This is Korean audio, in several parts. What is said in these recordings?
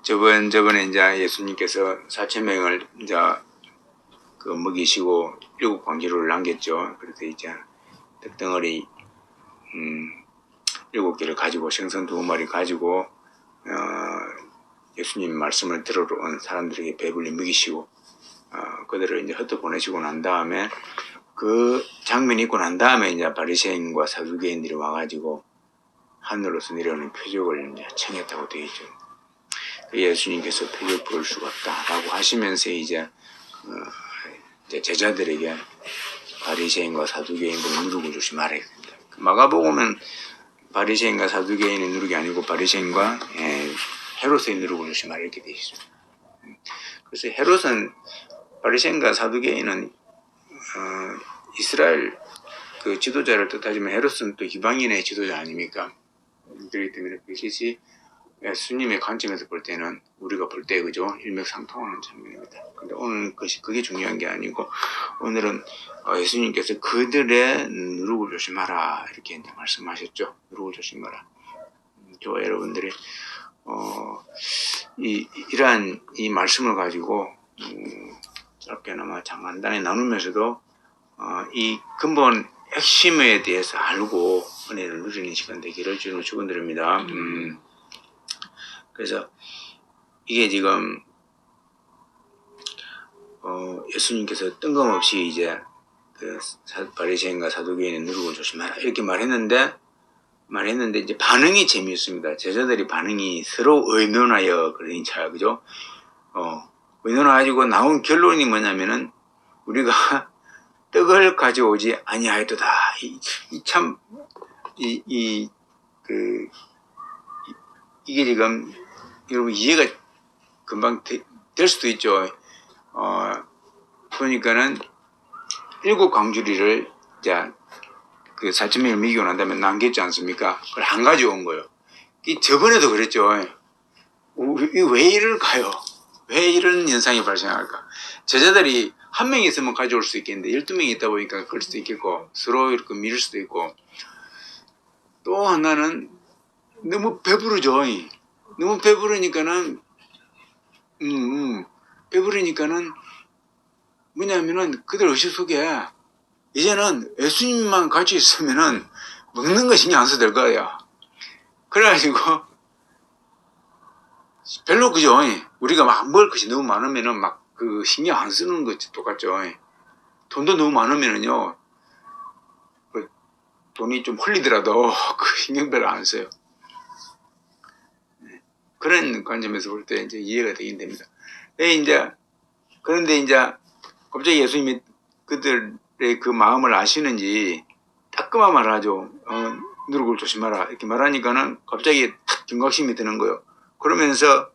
저번에 이제 예수님께서 4,000명을 이제 그 먹이시고 일곱 광기를 남겼죠. 그래서 이제 떡덩어리 7개를 가지고 생선 2마리 가지고 예수님 말씀을 들으러 온 사람들에게 배불리 먹이시고 그들을 이제 흩어 보내시고 난 다음에 그 장면이 있고 난 다음에 이제 바리새인과 사두개인들이 와가지고 하늘로서 내려오는 표적을 이제 청했다고 되어 있죠. 예수님께서 표적 볼 수가 없다라고 하시면서 이제 제자들에게 바리새인과 사두개인들을 누르고 조심하라 했습니다. 마가복음은 바리새인과 사두개인을 누르는 게 아니고 바리새인과 헤롯의 누르고 조심하라 이렇게 되어 있습니다. 그래서 헤롯은 바리새인과 사두개인은 이스라엘 그 지도자를 뜻하지만 헤롯은 또 이방인의 지도자 아닙니까? 그렇기 때문에 그것이 예수님의 관점에서 볼 때는 우리가 볼 때 그죠 일맥상통하는 장면입니다. 근데 오늘 그게 중요한 게 아니고 오늘은 예수님께서 그들의 누룩을 조심하라 이렇게 이제 말씀하셨죠. 누룩을 조심하라. 저와 여러분들이 이러한 이 말씀을 가지고 짧게나마 장간단히 나누면서도 이 근본 핵심에 대해서 알고 은혜를 누리는 시간 되기를 주님으로 축원드립니다. 그래서 이게 지금 예수님께서 뜬금없이 이제 그 바리새인과 사두개인의 누룩을 조심하라 이렇게 말했는데 이제 반응이 재미있습니다. 제자들이 반응이 서로 의논하여 그러니까 그죠? 의논해가지고 나온 결론이 뭐냐면은 우리가 떡을 가져오지 아니하였도다. 이게 지금 여러분 이해가 금방 될 수도 있죠. 그러니까는 7 광주리를 자 그 4,000명을 먹이고 난 다음에 남겼지 않습니까? 그걸 안 가져온 거예요. 저번에도 그랬죠. 왜 이럴까요? 왜 이런 현상이 발생할까? 제자들이 한 명이 있으면 가져올 수 있겠는데 12명이 있다 보니까 그럴 수도 있겠고 서로 이렇게 밀 수도 있고 또 하나는 너무 배부르죠. 너무 배부르니까는 뭐냐면은 그들 의식 속에 이제는 예수님만 같이 있으면은 먹는 거 신경 안 써도 될 거야. 그래가지고 별로 그죠. 우리가 막 먹을 것이 너무 많으면은 막 그 신경 안 쓰는 것이 똑같죠. 돈도 너무 많으면은요 돈이 좀 흘리더라도 그 신경 별로 안 써요. 그런 관점에서 볼 때 이제 이해가 되긴 됩니다. 그런데 이제 갑자기 예수님이 그들의 그 마음을 아시는지 따끔한 말을 하죠. 누룩을 조심하라 이렇게 말하니까는 갑자기 탁 경각심이 드는 거예요. 그러면서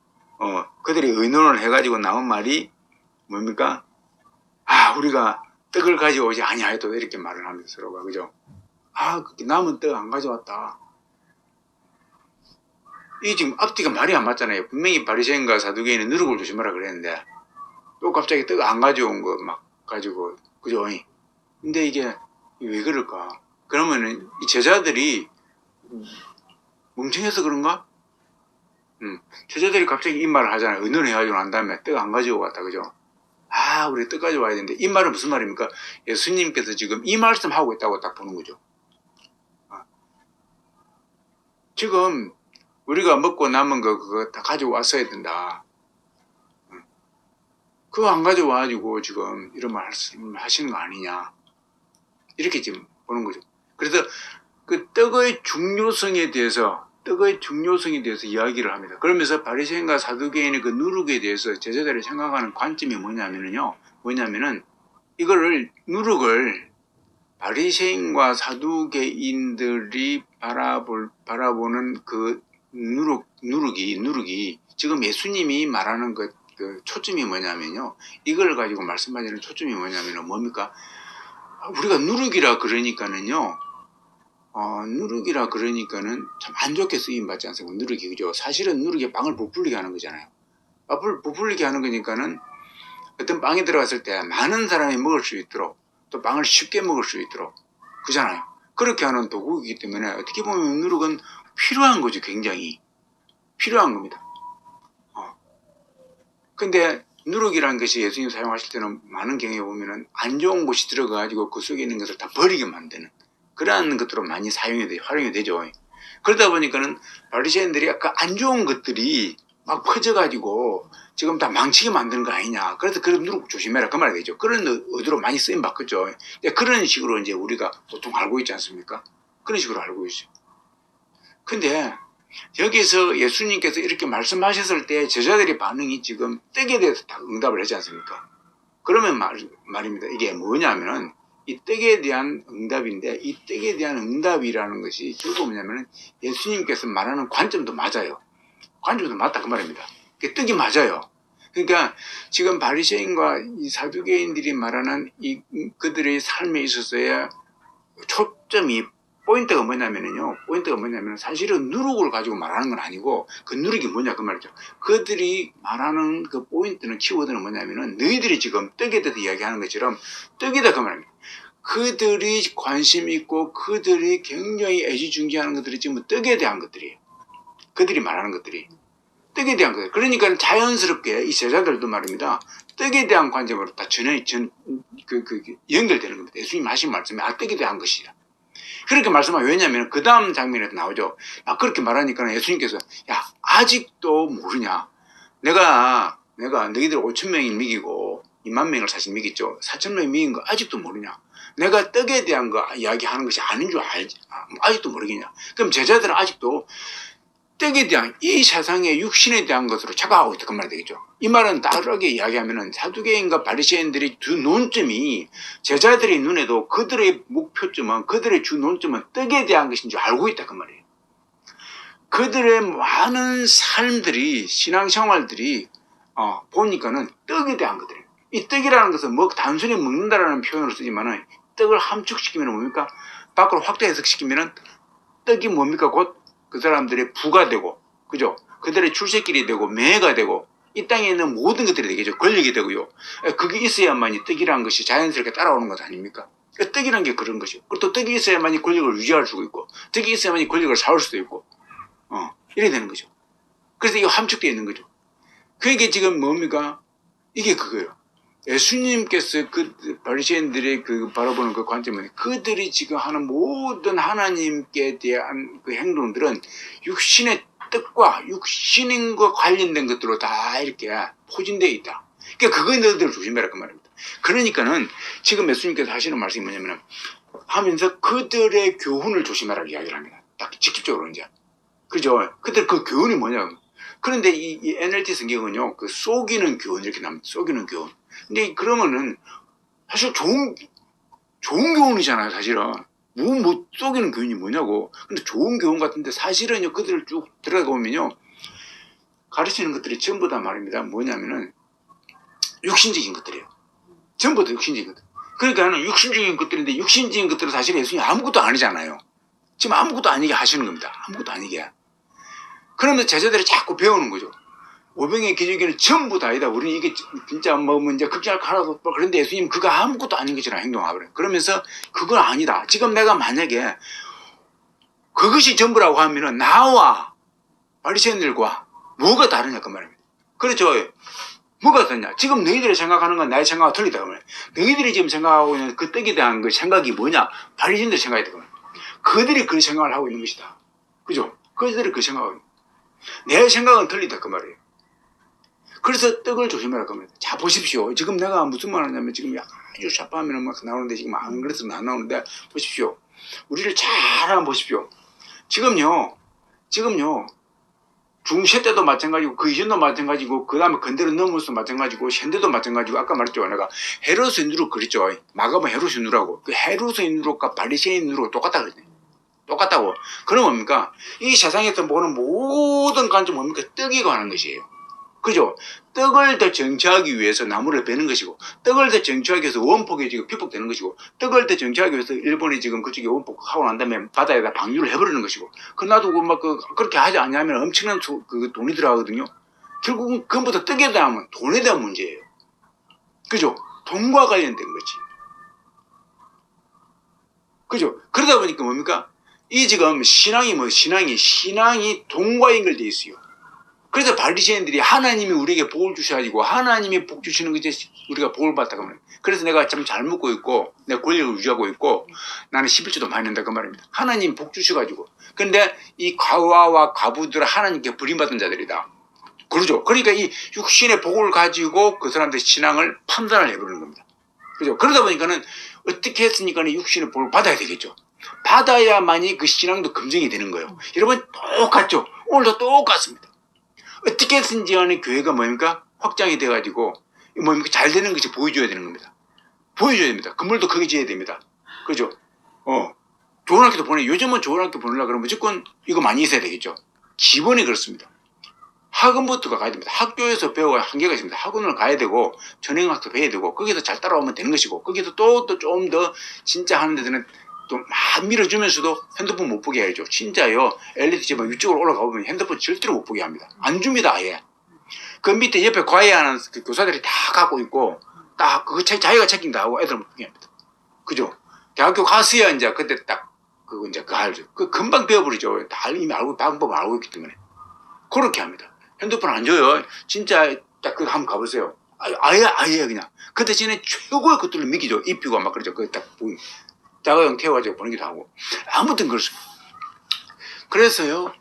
그들이 의논을 해가지고 나온 말이 뭡니까? 우리가 떡을 가져오지 아니하여도 이렇게 말을 하면서 서로가 그죠? 남은 떡 안 가져왔다. 이 지금 앞뒤가 말이 안 맞잖아요. 분명히 바리새인과 사두개인은 누룩을 조심하라 그랬는데 또 갑자기 떡 안 가져온 거 막 가지고 그죠? 근데 이게 왜 그럴까? 그러면은 이 제자들이 멍청해서 그런가? 제자들이 갑자기 이 말을 하잖아요. 의논해가지고 난 다음에 떡 안 가지고 갔다 그죠? 우리 떡 가져와야 되는데 이 말은 무슨 말입니까? 예수님께서 지금 이 말씀 하고 있다고 딱 보는 거죠. 지금 우리가 먹고 남은 거 그거 다 가지고 왔어야 된다. 그거 안 가져와가지고 지금 이런 말 하시는 거 아니냐. 이렇게 지금 보는 거죠. 그래서 그 떡의 중요성에 대해서 이야기를 합니다. 그러면서 바리새인과 사두개인의 그 누룩에 대해서 제자들이 생각하는 관점이 뭐냐면은 이거를 누룩을 바리새인과 사두개인들이 바라보는 그 누룩이 지금 예수님이 말하는 그 초점이 뭐냐면요. 이걸 가지고 말씀하시는 초점이 뭐냐면은 뭡니까? 우리가 누룩이라 그러니까는요. 누룩이라 그러니까는 참 안 좋게 쓰임 받지 않습니까? 누룩이 그죠? 사실은 누룩이 빵을 부풀리게 하는 거잖아요. 빵을 부풀리게 하는 거니까는 어떤 빵이 들어갔을 때 많은 사람이 먹을 수 있도록 또 빵을 쉽게 먹을 수 있도록 그잖아요. 그렇게 하는 도구이기 때문에 어떻게 보면 누룩은 필요한 거죠. 굉장히 필요한 겁니다. 근데 누룩이라는 것이 예수님 사용하실 때는 많은 경우에 보면은 안 좋은 것이 들어가가지고 그 속에 있는 것을 다 버리게 만드는 그러한 것들로 많이 활용이 되죠. 그러다 보니까는 바리새인들이 아까 안 좋은 것들이 막 퍼져가지고 지금 다 망치게 만드는 거 아니냐. 그래서 그런 누룩 조심해라. 그 말이 되죠. 그런 의도로 많이 쓰임 받겠죠. 그런 식으로 이제 우리가 보통 알고 있지 않습니까? 그런 식으로 알고 있어요. 근데 여기서 예수님께서 이렇게 말씀하셨을 때 제자들의 반응이 지금 떡에 대해서 다 응답을 하지 않습니까? 그러면 말입니다. 이게 뭐냐면은 이 떡에 대한 응답인데 이 떡에 대한 응답이라는 것이 결국 뭐냐면은 예수님께서 말하는 관점도 맞아요. 관점도 맞다 그 말입니다. 떡이 맞아요. 그러니까 지금 바리새인과 이 사두개인들이 말하는 이 그들의 삶에 있어서의 초점이 포인트가 뭐냐면 사실은 누룩을 가지고 말하는 건 아니고 그 누룩이 뭐냐 그 말이죠. 그들이 말하는 그 포인트는 키워드는 뭐냐면은 너희들이 지금 떡에 대해서 이야기하는 것처럼 떡이다 그 말입니다. 그들이 관심 있고 그들이 굉장히 애지중지하는 것들이 지금 떡에 대한 것들이에요. 그들이 말하는 것들이 떡에 대한 거예요. 그러니까 자연스럽게 이 제자들도 말입니다. 떡에 대한 관점으로 다 연결되는 겁니다. 예수님 하신 말씀이 떡에 대한 것이다. 그렇게 말씀하면 왜냐하면 그 다음 장면에도 나오죠. 그렇게 말하니까 예수님께서 야 아직도 모르냐. 내가 너희들 5천 명이 먹이고 2만 명을 사실 먹였죠. 4천 명이 먹인 거 아직도 모르냐. 내가 떡에 대한 거 이야기하는 것이 아닌 줄 알지. 아직도 모르겠냐. 그럼 제자들은 아직도 떡에 대한 이 세상의 육신에 대한 것으로 착각하고 있다 그 말이 되겠죠. 이 말은 다르게 이야기하면은 사두개인과 바리새인들의 주 논점이 제자들의 눈에도 그들의 목표점은 그들의 주 논점은 떡에 대한 것인 줄 알고 있다 그 말이에요. 그들의 많은 삶들이 신앙생활들이 보니까는 떡에 대한 것들이에요. 이 떡이라는 것은 뭐 단순히 먹는다라는 표현으로 쓰지만은 떡을 함축시키면 뭡니까? 밖으로 확대 해석시키면은 떡이 뭡니까? 곧 그 사람들의 부가 되고, 그죠? 그들의 출세길이 되고, 매가 되고, 이 땅에 있는 모든 것들이 되겠죠. 권력이 되고요. 그게 있어야만이 떡이라는 것이 자연스럽게 따라오는 것 아닙니까? 떡이라는 게 그런 것이요. 그리고 또 떡이 있어야만이 권력을 유지할 수가 있고, 떡이 있어야만이 권력을 쌓을 수도 있고, 이래 되는 거죠. 그래서 이거 함축되어 있는 거죠. 그게 지금 뭡니까? 이게 그거예요. 예수님께서 그 바리새인들의 그 바라보는 그 관점은 그들이 지금 하는 모든 하나님께 대한 그 행동들은 육신의 뜻과 육신과 관련된 것들로 다 이렇게 포진되어 있다. 그러니까 그거에 너희들 조심해라 그 말입니다. 그러니까는 지금 예수님께서 하시는 말씀이 뭐냐면 하면서 그들의 교훈을 조심하라 이야기를 합니다. 딱 직접적으로 이제. 그죠? 그들 그 교훈이 뭐냐. 그런데 이 NLT 성경은요, 그 속이는 교훈 이렇게 나옵니다. 속이는 교훈. 근데 그러면은 사실 좋은 교훈이잖아요, 사실은. 뭐 속이는 교훈이 뭐냐고. 근데 좋은 교훈 같은데 사실은요, 그들을 쭉 들어가 보면요, 가르치는 것들이 전부 다 말입니다. 뭐냐면은 육신적인 것들이에요. 전부 다 육신적인 것들. 그러니까는 육신적인 것들인데 육신적인 것들은 사실 예수님이 아무것도 아니잖아요. 지금 아무것도 아니게 하시는 겁니다. 아무것도 아니게. 그러면 제자들이 자꾸 배우는 거죠. 오병의 기적에는 전부 다이다. 우리는 이게 진짜 뭐 이제 극장을 갈아서 그런데 예수님 그거 아무것도 아닌 것처럼 행동하고 그래. 그러면서 그건 아니다. 지금 내가 만약에 그것이 전부라고 하면은 나와 바리새인들과 뭐가 다르냐 그 말입니다. 그렇죠. 뭐가 다르냐. 지금 너희들이 생각하는 건 나의 생각과 틀리다 그 말이야. 너희들이 지금 생각하고 있는 그 떡에 대한 그 생각이 뭐냐. 바리새인들 생각이다 그 말이야. 그들이 그 생각을 하고 있는 것이다. 그죠? 그들이 그 생각을 하고 내 생각은 틀리다 그 말이에요. 그래서 떡을 조심해라 겁니다. 자 보십시오. 지금 내가 무슨 말 하냐면 지금 아주 샤파하면 막 나오는데 지금 안 그래서는 안 나오는데 보십시오. 우리를 잘 한번 보십시오. 지금요 중세 때도 마찬가지고 그 이전도 마찬가지고 그 다음에 근대로 넘어서 마찬가지고 현대도 마찬가지고 아까 말했죠. 내가 헤로스 누룩 그랬죠. 마가본 헤로스 누룩하고 그 헤로스 누룩과 바리새인 누룩 똑같다 그랬네. 똑같다고. 그럼 뭡니까? 이 세상에서 보는 모든 관점 뭡니까? 떡이 관한 것이에요. 그죠? 떡을 더 정치하기 위해서 나무를 베는 것이고, 떡을 더 정치하기 위해서 원폭이 지금 피폭되는 것이고, 떡을 더 정치하기 위해서 일본이 지금 그쪽에 원폭하고 난 다음에 바다에다 방류를 해버리는 것이고, 놔두고 막 그렇게 하지 않냐면 엄청난 돈이 들어가거든요. 결국은 그것보다 떡에 대한 돈에 대한 문제예요. 그죠? 돈과 관련된 거지. 그죠? 그러다 보니까 뭡니까? 이 지금 신앙이 돈과 연결되어 있어요. 그래서 바리새인들이 하나님이 우리에게 복을 주셔가지고 하나님이 복 주시는 것이 우리가 복을 받다고 말해요. 그래서 내가 참 잘 먹고 있고 내 권력을 유지하고 있고 나는 11조도 많이 낸다 그 말입니다. 하나님 복 주셔가지고. 근데 이 과와와 과부들은 하나님께 버림받은 자들이다. 그러죠. 그러니까 이 육신의 복을 가지고 그 사람들의 신앙을 판단을 해버리는 겁니다. 그죠. 그러다 보니까는 어떻게 했으니까 육신의 복을 받아야 되겠죠. 받아야만이 그 신앙도 검증이 되는 거예요. 여러분 똑같죠. 오늘도 똑같습니다. 어떻게 했든지 간에 교회가 뭡니까? 확장이 돼가지고 뭡니까? 잘 되는 것이 보여줘야 되는 겁니다. 보여줘야 됩니다. 건물도 크게 지어야 됩니다. 그죠? 좋은 학교도 요즘은 좋은 학교 보내려고 그러면 무조건 이거 많이 있어야 되겠죠. 기본이 그렇습니다. 학원부터가 가야 됩니다. 학교에서 배워야 한계가 있습니다. 학원을 가야 되고 전형학도 배워야 되고 거기서 잘 따라오면 되는 것이고 거기서 또 좀 더 진짜 하는 데는 또 막 밀어주면서도 핸드폰 못 보게 해야죠. 진짜요. 엘리트 집안 위쪽으로 올라가 보면 핸드폰 절대로 못 보게 합니다. 안 줍니다. 아예. 그 밑에 옆에 과외하는 그 교사들이 다 갖고 있고 딱 그거 자기가 체킹 다 하고 애들 못 보게 합니다. 그죠? 대학교 갔어야 이제 그때 딱 그거 이제 그거 알죠. 그 금방 배워버리죠. 다 이미 알고 방법을 알고 있기 때문에 그렇게 합니다. 핸드폰 안 줘요. 진짜 딱 그거 한번 가보세요. 아예 그냥. 그 대신에 최고의 것들을 믿기죠. 입히고 막 그러죠. 그거 딱 자가용 태워가지고 보내기도 하고. 아무튼 그렇습니다. 그래서요,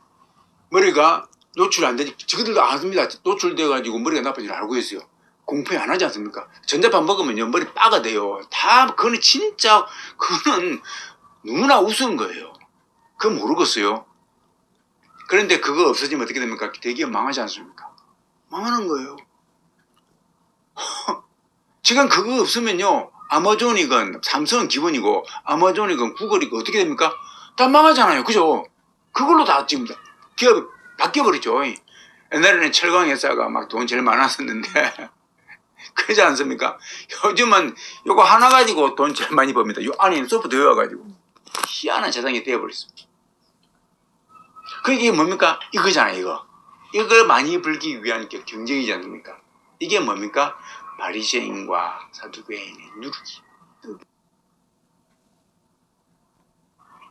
머리가 노출 안 되지. 저들도 안 합니다. 노출돼가지고 머리가 나빠지는 걸 알고 있어요. 공포에 안 하지 않습니까? 전자파 먹으면요, 머리 빠가 돼요. 그거는 진짜, 그거는 누구나 우스운 거예요. 그거 모르겠어요. 그런데 그거 없어지면 어떻게 됩니까? 대기업 망하지 않습니까? 망하는 거예요. 지금 그거 없으면요, 아마존이건 삼성은 기본이고 아마존이건 구글이건 어떻게 됩니까? 다 망하잖아요. 그죠? 그걸로 다 지금 기업이 바뀌어버리죠. 옛날에는 철강 회사가 막 돈 제일 많았었는데 그러지 않습니까? 요즘은 요거 하나 가지고 돈 제일 많이 법니다. 요 안에 소프트 외워가지고 희한한 세상이 되어버렸습니다. 그게 뭡니까? 이거잖아요. 이걸 많이 벌기 위한 게 경쟁이지 않습니까? 이게 뭡니까? 바리새인과 사두개인의 누르기.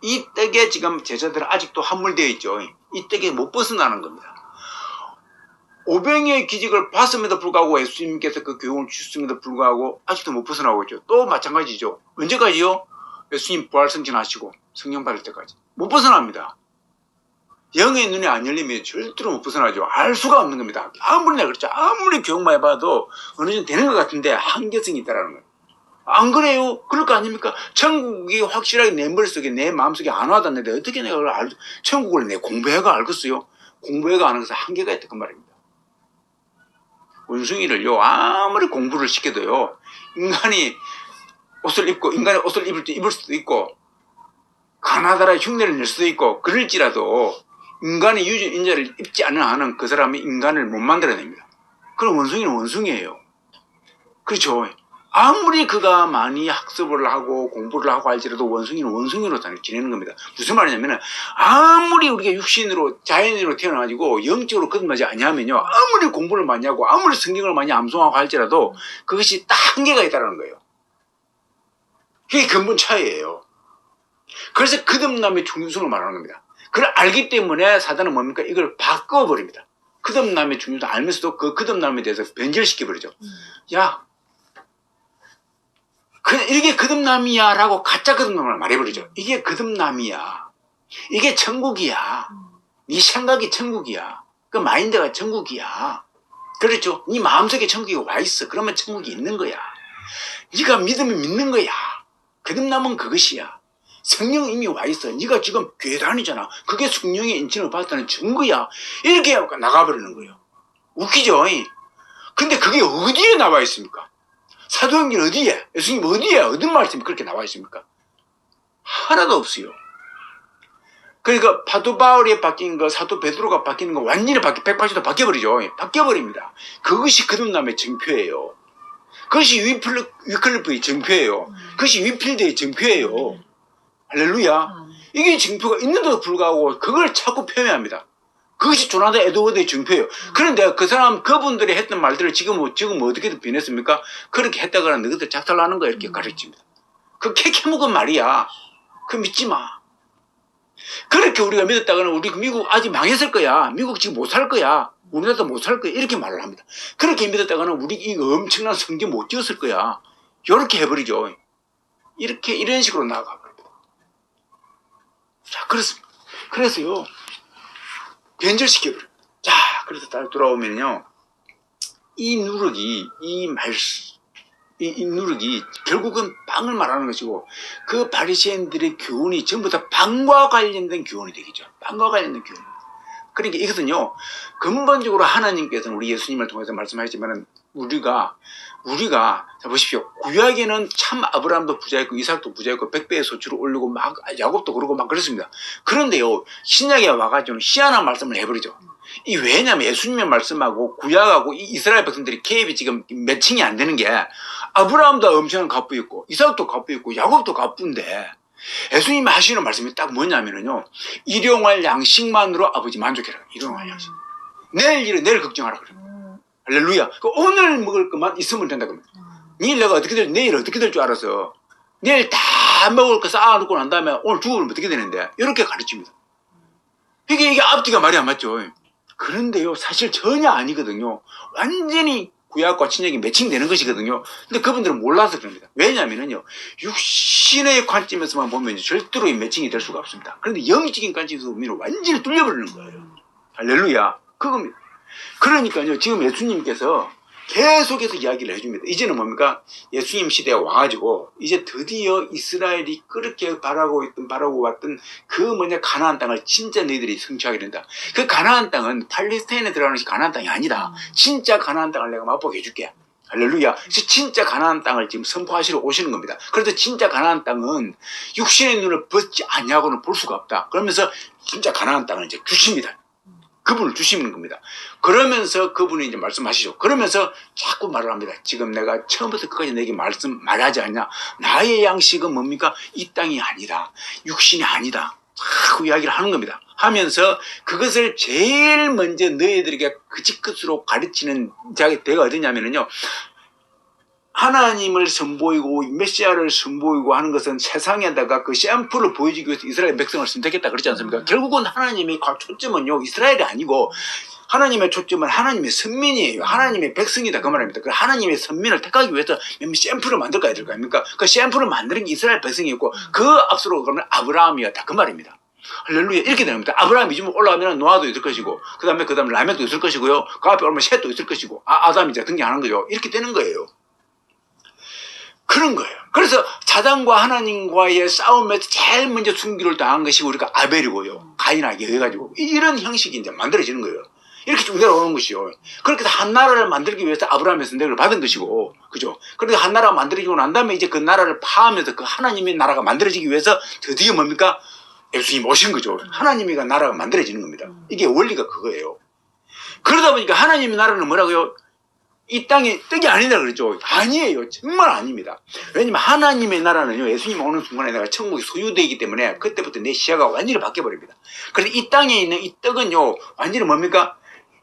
이 떡에 지금 제자들은 아직도 함몰되어 있죠. 이 떡에 못 벗어나는 겁니다. 오병이의 기적을 봤음에도 불구하고 예수님께서 그 교훈을 주셨음에도 불구하고 아직도 못 벗어나고 있죠. 또 마찬가지죠. 언제까지요? 예수님 부활승천하시고 성령 받을 때까지. 못 벗어납니다. 영의 눈이 안 열리면 절대로 못 벗어나죠. 알 수가 없는 겁니다. 아무리 내가 그렇죠. 아무리 교육만 해봐도 어느 정도 되는 것 같은데 한계성이 있다는 거예요. 안 그래요? 그럴 거 아닙니까? 천국이 확실하게 내 머릿속에 내 마음속에 안 와닿는데 어떻게 내가 그걸 천국을 내 공부해가 알겠어요? 공부해가 아는 것은 한계가 있다 그 말입니다. 원숭이를요 아무리 공부를 시켜도요 인간이 옷을 입을 수도 있고 가나다라의 흉내를 낼 수도 있고 그럴지라도 인간의 유전인자를 입지 않는 한은 그 사람이 인간을 못 만들어냅니다. 그럼 원숭이는 원숭이에요. 그렇죠. 아무리 그가 많이 학습을 하고 공부를 하고 할지라도 원숭이는 원숭이로 지내는 겁니다. 무슨 말이냐면 아무리 우리가 육신으로 자연으로 태어나가지고 영적으로 거듭나지 아니하면요 아무리 공부를 많이 하고 아무리 성경을 많이 암송하고 할지라도 그것이 딱 한계가 있다는 거예요. 그게 근본 차이예요. 그래서 거듭남의 중요성을 말하는 겁니다. 그걸 알기 때문에 사단은 뭡니까? 이걸 바꿔버립니다. 거듭남의 중요성을 알면서도 그 거듭남에 대해서 변절시켜버리죠. 야, 이게 거듭남이야 라고 가짜 거듭남을 말해버리죠. 이게 거듭남이야. 이게 천국이야. 네 생각이 천국이야. 그 마인드가 천국이야. 그렇죠? 네 마음속에 천국이 와 있어. 그러면 천국이 있는 거야. 네가 믿으면 믿는 거야. 거듭남은 그것이야. 성령 이미 와 있어. 네가 지금 교회 다니잖아. 그게 성령의 인침을 받았다는 증거야. 이렇게 하고 나가버리는 거예요. 웃기죠? 근데 그게 어디에 나와 있습니까? 사도행전 어디에? 예수님 어디에? 어떤 말씀이 그렇게 나와 있습니까? 하나도 없어요. 그러니까 사도 바울이 바뀐 거, 사도 베드로가 바뀌는 거 완전히 180도 바뀌어버리죠. 바뀌어버립니다. 그것이 거듭남의 증표예요. 그것이 위클리프의 증표예요. 그것이 위필드의 증표예요. 할렐루야. 이게 증표가 있는데도 불구하고 그걸 자꾸 표현합니다. 그것이 조나단 에드워드의 증표예요. 그런데 그분들이 했던 말들을 지금 어떻게 변했습니까? 그렇게 했다거나 너희들 작살나는 거 이렇게 가르칩니다. 그 캐캐묵은 말이야. 그거 믿지 마. 그렇게 우리가 믿었다가는 우리 미국 아직 망했을 거야. 미국 지금 못 살 거야. 우리나라도 못 살 거야. 이렇게 말을 합니다. 그렇게 믿었다가는 우리 이 엄청난 성경 못 지었을 거야. 이렇게 해버리죠. 이런 식으로 나아가 버립니다. 자, 그렇습니다. 그래서요, 변절시켜버려요. 자, 그래서 딱 돌아오면요, 이 누룩이, 이 누룩이 결국은 빵을 말하는 것이고, 그 바리새인들의 교훈이 전부 다 빵과 관련된 교훈이 되겠죠. 빵과 관련된 교훈. 그러니까 이것은요, 근본적으로 하나님께서는 우리 예수님을 통해서 말씀하셨지만, 우리가, 자, 보십시오. 구약에는 참 아브라함도 부자였고, 이삭도 부자였고, 100배의 소출을 올리고, 막, 야곱도 그러고 막 그랬습니다. 그런데요, 신약에 와가지고 희한한 말씀을 해버리죠. 이 왜냐면 예수님의 말씀하고 구약하고 이 이스라엘 백성들이 개입이 지금 매칭이 안 되는 게, 아브라함도 엄청난 갑부였고, 이삭도 갑부였고, 야곱도 갑부인데, 예수님이 하시는 말씀이 딱 뭐냐면요, 일용할 양식만으로 아버지 만족해라. 일용할 양식. 내일 걱정하라 그래요. 할렐루야. 오늘 먹을 것만 있으면 된다 그럽니다. 내일 어떻게 될 줄 알아서 내일 다 먹을 거 쌓아놓고 난 다음에 오늘 죽으면 어떻게 되는데, 이렇게 가르칩니다. 이게 앞뒤가 말이 안 맞죠. 그런데요, 사실 전혀 아니거든요. 완전히 구약과 신약이 매칭되는 것이거든요. 근데 그분들은 몰라서 그럽니다. 왜냐면은요, 육신의 관점에서만 보면 절대로 매칭이 될 수가 없습니다. 그런데 영적인 관점에서 보면 완전히 뚫려버리는 거예요. 할렐루야. 그겁니다. 그러니까요, 지금 예수님께서 계속해서 이야기를 해줍니다. 이제는 뭡니까? 예수님 시대에 와가지고, 이제 드디어 이스라엘이 그렇게 바라고 왔던 그 가나안 땅을 진짜 너희들이 성취하게 된다. 그 가나안 땅은 팔레스타인에 들어가는 것이 가나안 땅이 아니다. 진짜 가나안 땅을 내가 맛보게 해줄게. 할렐루야. 그래서 진짜 가나안 땅을 지금 선포하시러 오시는 겁니다. 그래서 진짜 가나안 땅은 육신의 눈을 벗지 않냐고는 볼 수가 없다. 그러면서 진짜 가나안 땅을 이제 주십니다. 그분을 주시는 겁니다. 그러면서 그분이 이제 말씀하시죠. 그러면서 자꾸 말을 합니다. 지금 내가 처음부터 끝까지 내게 말하지 않냐. 나의 양식은 뭡니까? 이 땅이 아니다. 육신이 아니다. 자꾸 이야기를 하는 겁니다. 하면서 그것을 제일 먼저 너희들에게 그짓것으로 가르치는 데가 어디냐면요, 하나님을 선보이고 메시아를 선보이고 하는 것은 세상에다가 그 샘플을 보여주기 위해서 이스라엘 백성을 선택했다 그러지 않습니까? 결국은 하나님의 초점은요, 이스라엘이 아니고 하나님의 초점은 하나님의 선민이에요. 하나님의 백성이다 그 말입니다. 그 하나님의 선민을 택하기 위해서 샘플을 만들어야 될 거 아닙니까? 그 샘플을 만드는 게 이스라엘 백성이었고, 그 앞서로 그러면 아브라함이었다 그 말입니다. 할렐루야. 이렇게 되는 겁니다. 아브라함이 좀 올라가면 노아도 있을 것이고, 그 다음에 라멕도 있을 것이고요, 그 앞에 오면 셋도 있을 것이고, 아담이 이제 등장하는 거죠. 이렇게 되는 거예요. 그런 거예요. 그래서 사단과 하나님과의 싸움에서 제일 먼저 승기를 당한 것이 우리가 아벨이고요, 가인에게 해가지고 이런 형식이 이제 만들어지는 거예요. 이렇게 쭉 내려오는 것이요. 그렇게 해서 한 나라를 만들기 위해서 아브라함의 선택을 받은 것이고, 그죠? 그렇게 한 나라가 만들어지고 난 다음에 이제 그 나라를 파하면서 그 하나님의 나라가 만들어지기 위해서 드디어 뭡니까? 예수님 오신 거죠. 하나님의 나라가 만들어지는 겁니다. 이게 원리가 그거예요. 그러다 보니까 하나님의 나라는 뭐라고요? 이 땅에 떡이 아니다 그랬죠. 아니에요. 정말 아닙니다. 왜냐면 하나님의 나라는요, 예수님 오는 순간에 내가 천국이 소유되기 때문에 그때부터 내 시야가 완전히 바뀌어버립니다. 그래서 이 땅에 있는 이 떡은요, 완전히 뭡니까?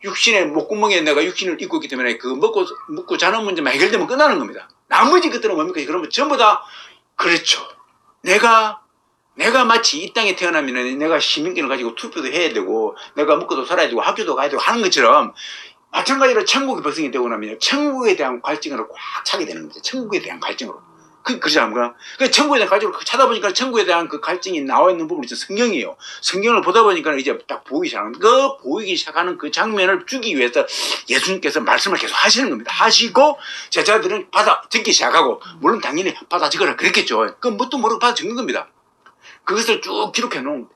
육신의 목구멍에 내가 육신을 입고 있기 때문에 그 먹고 자는 문제만 해결되면 끝나는 겁니다. 나머지 것들은 뭡니까? 그러면 전부 다, 그렇죠. 내가 마치 이 땅에 태어나면 내가 시민권을 가지고 투표도 해야 되고, 내가 먹고도 살아야 되고, 학교도 가야 되고 하는 것처럼, 마찬가지로 천국의 백성이 되고 나면 천국에 대한 갈증으로 꽉 차게 되는 거죠. 천국에 대한 갈증으로. 그러지 않습니까? 그 천국에 대한 갈증으로 찾아보니까 천국에 대한 그 갈증이 나와 있는 부분이 성경이에요. 성경을 보다 보니까 이제 딱 보이기 시작하는, 보이기 시작하는 그 장면을 주기 위해서 예수님께서 말씀을 계속 하시는 겁니다. 하시고 제자들은 받아 적기 시작하고, 물론 당연히 받아 적으라 그랬겠죠. 그 뭣도 모르고 받아 적는 겁니다. 그것을 쭉 기록해 놓은 겁니다.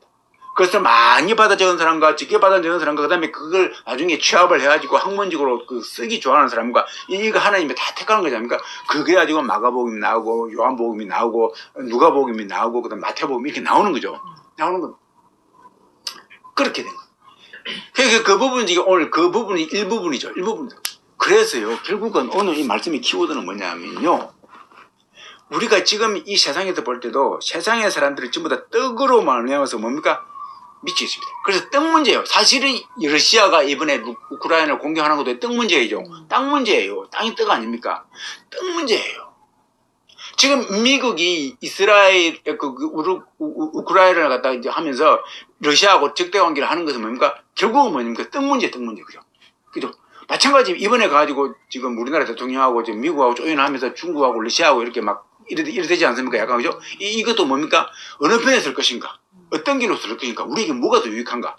그것을 많이 받아 적은 사람과 적게 받아 적은 사람과, 그 다음에 그걸 나중에 취합을 해가지고 학문적으로 쓰기 좋아하는 사람과, 이거 하나님이 다 택하는 거지 않습니까? 그게 가지고 마가복음이 나오고, 요한복음이 나오고, 누가복음이 나오고, 그 다음 마태복음이 이렇게 나오는 거죠. 나오는 겁니다. 그렇게 된 거예요. 그 부분이 오늘 그 부분이 일부분이죠. 일부분이죠. 그래서요, 결국은 오늘 이 말씀의 키워드는 뭐냐면요, 우리가 지금 이 세상에서 볼 때도 세상의 사람들이 전부 다 떡으로 말미암아서 뭡니까? 미쳐 있습니다. 그래서 떡 문제예요. 사실은 러시아가 이번에 우크라이나를 공격하는 것도 떡 문제이죠. 땅 문제예요. 땅이 떡 아닙니까? 떡 문제예요. 지금 미국이 이스라엘, 우크라이나를 갖다가 이제 하면서 러시아하고 적대 관계를 하는 것은 뭡니까? 결국은 뭡니까? 떡 문제, 그죠? 그죠? 마찬가지 이번에 가지고 지금 우리나라 대통령하고 지금 미국하고 조연하면서 중국하고 러시아하고 이렇게 막 이래 되지 않습니까? 약간 그죠? 이것도 뭡니까? 어느 편에 설 것인가? 어떤 길로 설 것인가? 우리에게 뭐가 더 유익한가?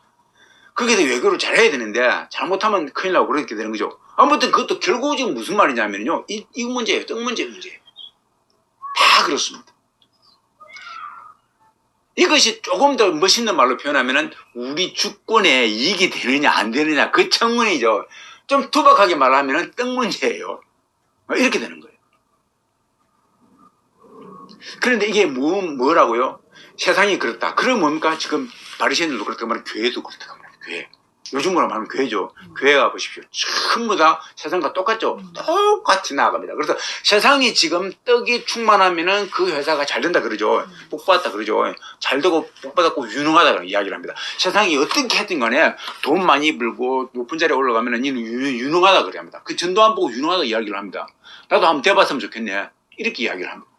거기에 대해 외교를 잘해야 되는데 잘못하면 큰일 나고 그렇게 되는 거죠. 아무튼 그것도 결국 지금 무슨 말이냐면요. 이 문제예요. 떡 문제예요. 다 그렇습니다. 이것이 조금 더 멋있는 말로 표현하면은 우리 주권에 이익이 되느냐 안 되느냐 그 청문이죠. 좀 투박하게 말하면은 떡 문제예요. 이렇게 되는 거예요. 그런데 이게 뭐라고요? 세상이 그렇다. 그럼 뭡니까? 지금 바리새인들도 그렇다고 말하면 교회도 그렇다고 말해요. 교회. 요즘으로 말하면 교회죠. 교회 가보십시오. 전부 다 세상과 똑같죠. 똑같이 나아갑니다. 그래서 세상이 지금 떡이 충만하면은 그 회사가 잘 된다 그러죠. 복 받았다 그러죠. 잘 되고 복 받았고 유능하다 그런 이야기를 합니다. 세상이 어떻게 했든 간에 돈 많이 벌고 높은 자리에 올라가면은 유능하다 그래 합니다. 그 전도 안 보고 유능하다 이야기를 합니다. 나도 한번 돼봤으면 좋겠네. 이렇게 이야기를 합니다.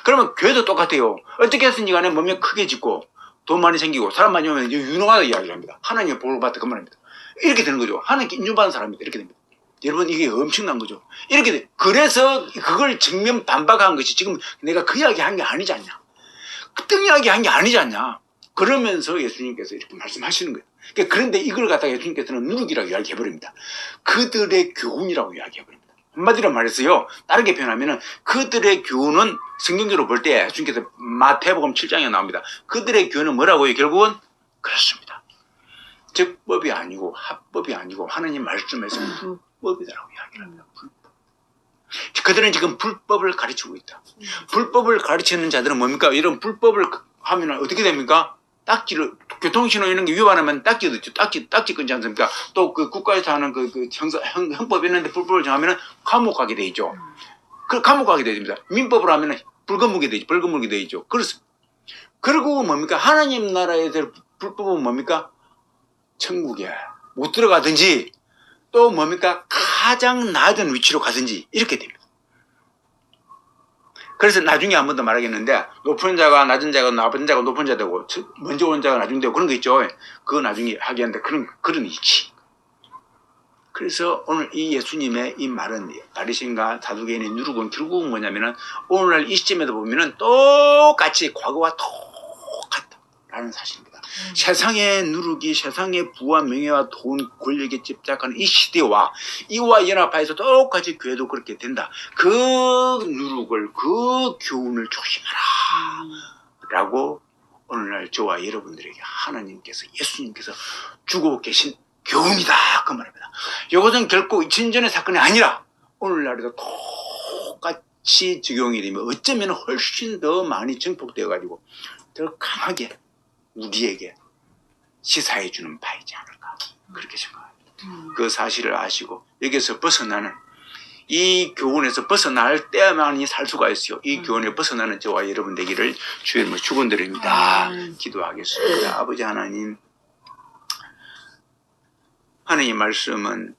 그러면 교회도 똑같아요. 어떻게 했든지 간에 몸에 크게 짓고 돈 많이 생기고 사람 많이 오면 유능하다 이야기를 합니다. 하나님의 복을 받다 그 말입니다. 이렇게 되는 거죠. 하나님께 인정받은 사람입니다. 이렇게 됩니다. 여러분 이게 엄청난 거죠. 이렇게 돼. 그래서 그걸 정면 반박한 것이 지금 내가 그 이야기 한 게 아니지 않냐. 그때 이야기 한 게 아니지 않냐. 그러면서 예수님께서 이렇게 말씀하시는 거예요. 그런데 이걸 갖다가 예수님께서는 누룩이라고 이야기해버립니다. 그들의 교훈이라고 이야기해버립니다. 한마디로 말해서요. 다르게 표현하면은 그들의 교훈은 성경적으로 볼 때 예수님께서 마태복음 7장에 나옵니다. 그들의 교훈은 뭐라고요? 결국은 그렇습니다. 적법이 아니고 합법이 아니고 하나님 말씀에서 불법이다라고 이야기를 합니다. 불법. 그들은 지금 불법을 가르치고 있다. 불법을 가르치는 자들은 뭡니까? 이런 불법을 하면 어떻게 됩니까? 딱지를 교통신호 이런 게 위반하면 딱지 듣죠. 딱지 끊지 않습니까? 또 그 국가에서 하는 형법이 있는데 불법을 정하면 감옥 가게 돼 있죠. 그 감옥 가게 됩니다. 민법으로 하면 벌금 물게 되죠. 벌금 물게 돼 있죠. 그렇습니다. 그리고 뭡니까? 하나님 나라에 대한 불법은 뭡니까? 천국에 못 들어가든지 또 뭡니까? 가장 낮은 위치로 가든지 이렇게 됩니다. 그래서 나중에 한 번 더 말하겠는데 높은 자가 낮은 자가 나쁜 자가 높은 자 되고 먼저 온 자가 나중에 되고 그런 거 있죠. 그거 나중에 하겠는데 그런 이치. 그래서 오늘 이 예수님의 이 말은 바리새인과 사두개인의 누룩은 결국은 뭐냐면은 오늘날 이 시점에도 보면은 똑같이 과거와 똑같다라는 사실입니다. 세상의 누룩이 세상의 부와 명예와 돈, 권력에 집착하는 이 시대와 이와 연합하여서 똑같이 교회도 그렇게 된다. 그 누룩을 그 교훈을 조심하라 라고 오늘날 저와 여러분들에게 하나님께서 예수님께서 주고 계신 교훈이다 그 말입니다. 이것은 결코 2000년의 사건이 아니라 오늘날에도 똑같이 적용이 되면 어쩌면 훨씬 더 많이 증폭되어 가지고 더 강하게 우리에게 시사해 주는 바이지 않을까 그렇게 생각합니다. 그 사실을 아시고 여기서 벗어나는 이 교훈에서 벗어날 때만이 살 수가 있어요. 이 교훈에 벗어나는 저와 여러분 되기를 주의 이름으로 축원드립니다. 기도하겠습니다. 아버지 하나님, 하나님 말씀은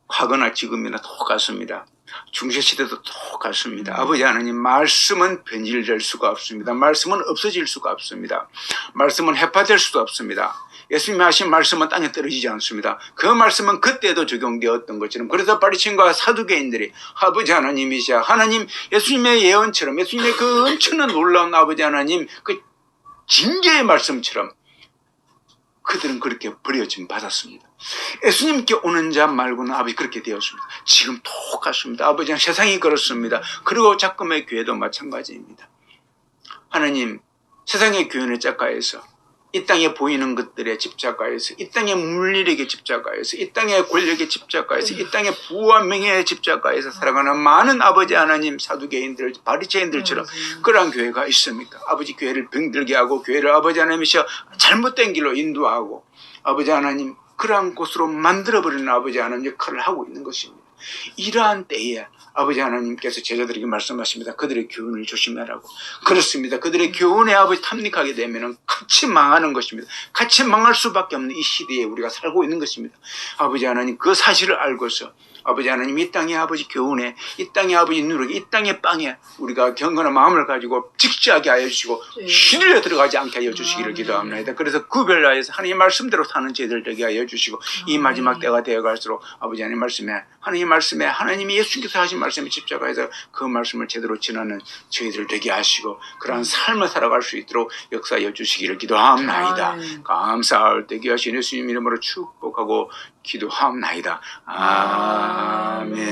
과거나 지금이나 똑같습니다. 중세시대도 똑같습니다. 아버지 하나님, 말씀은 변질될 수가 없습니다. 말씀은 없어질 수가 없습니다. 말씀은 해파될 수도 없습니다. 예수님이 하신 말씀은 땅에 떨어지지 않습니다. 그 말씀은 그때도 적용되었던 것처럼, 그래서 바리새인과 사두개인들이 아버지 하나님이시야 하나님, 예수님의 예언처럼, 예수님의 그 엄청난 놀라운 아버지 하나님 그 징계의 말씀처럼 그들은 그렇게 버려짐 받았습니다. 예수님께 오는 자 말고는 아버지 그렇게 되었습니다. 지금 똑같습니다. 아버지, 세상이 그렇습니다. 그리고 작금의 교회도 마찬가지입니다. 하나님, 세상의 교훈에 짝가해서 이 땅에 보이는 것들에 집착하여서, 이 땅의 물질에게 집착하여서, 이 땅의 권력에 집착하여서, 이 땅의 부와 명예에 집착하여서 살아가는 많은 아버지 하나님 사두개인들, 바리새인들처럼 그러한 교회가 있습니까? 아버지, 교회를 병들게 하고 교회를 아버지 하나님이셔 잘못된 길로 인도하고 아버지 하나님 그러한 곳으로 만들어버리는 아버지 하나님 역할을 하고 있는 것입니다. 이러한 때에 아버지 하나님께서 제자들에게 말씀하십니다. 그들의 교훈을 조심하라고. 그렇습니다. 그들의 교훈에 아버지 탐닉하게 되면 같이 망하는 것입니다. 같이 망할 수밖에 없는 이 시대에 우리가 살고 있는 것입니다. 아버지 하나님 그 사실을 알고서 아버지 하나님 이 땅의 아버지 교훈에 이 땅의 아버지 누룩에 이 땅의 빵에 우리가 경건한 마음을 가지고 직시하게 하여 주시고 휘둘려 들어가지 않게 하여 주시기를 기도합니다. 그래서 구별하여서 하나님의 말씀대로 사는 저희들 되게 하여 주시고 이 마지막 때가 되어갈수록 아버지 하나님 말씀에 하나님의 말씀에 하나님이 예수님께서 하신 말씀에 집착해서 그 말씀을 제대로 지나는 저희들 되게 하시고 그러한 삶을 살아갈 수 있도록 역사하여 주시기를 기도합나이다. 감사할 때 귀하신 예수님 이름으로 축복하고 기도하옵나이다. 아멘.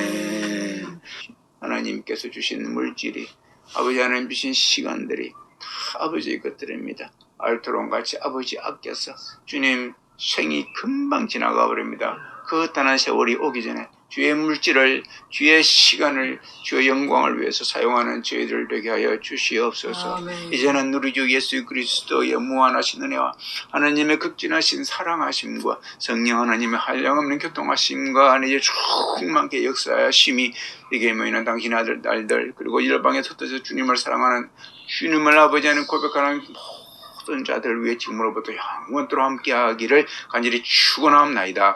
하나님께서 주신 물질이 아버지 하나님 주신 시간들이 다 아버지의 것들입니다. 알토론같이 아버지 아껴서 주님 생이 금방 지나가 버립니다. 그 단한 세월이 오기 전에 주의 물질을 주의 시간을 주의 영광을 위해서 사용하는 저희들 되게 하여 주시옵소서. 아멘. 이제는 우리 주 예수 그리스도의 무한하신 은혜와 하나님의 극진하신 사랑하심과 성령 하나님의 한량없는 교통하심과 하나님의 충만케 역사하심이 이게 모이는 당신 아들 딸들 그리고 열방에 흩어져 주님을 사랑하는 주님을 아버지 하는 고백하는 모든 자들 위해 지금으로부터 영원토록 함께하기를 간절히 축원합나이다.